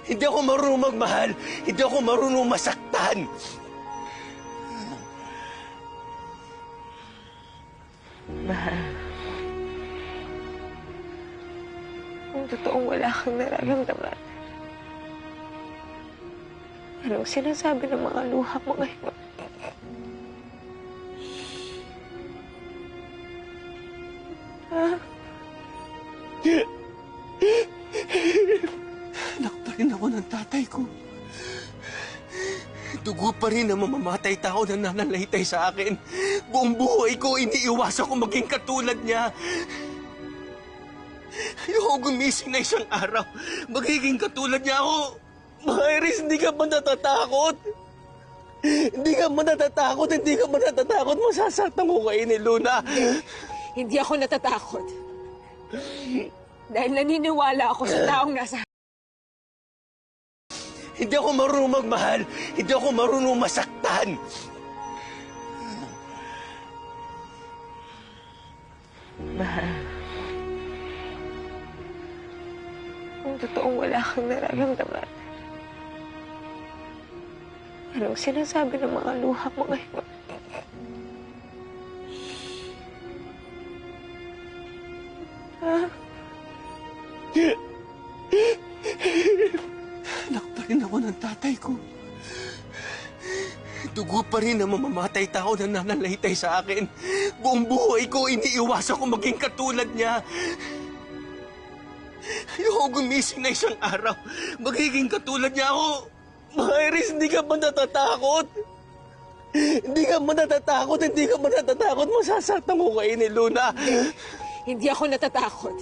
Hindi ako marunong magmahal. Hindi ako marunong masaktan. Mahal. Kung totoong wala kang nararamdaman, anong sinasabi ng mga luha mo ngayon? Ha? Anak pa rin ako ng tatay ko. Dugo pa rin ang mamamatay tao na nananalaytay sa akin. Buong buhay ko, iniiwasan ko maging katulad niya. Ayoko gumising na isang araw. Magiging katulad niya ako. Iris, hindi ka ba natatakot? Hindi ka ba natatakot? Hindi ka ba natatakot? Masasaktan ko kayo ni Luna. Hindi ako natatakot. Dahil naniniwala ako sa taong nasa... Hindi ako marunong magmahal. Hindi ako marunong masaktan. Mahal. Kung totoong wala kang nararamdaman, anong sinasabi ng mga luha mo ngayon? Ha? Anak pa rin ako ng tatay ko. Dugo pa rin ang mamamatay tao na nananalaytay sa akin. Buong buhay ko, iniiwasan ko maging katulad niya. Ayoko gumising na isang araw. Magiging katulad niya ako. Iris, hindi ka ba natatakot? Hindi ka ba natatakot? Hindi ka ba natatakot? Masasaktan ko kayo ni Luna. Hindi ako natatakot.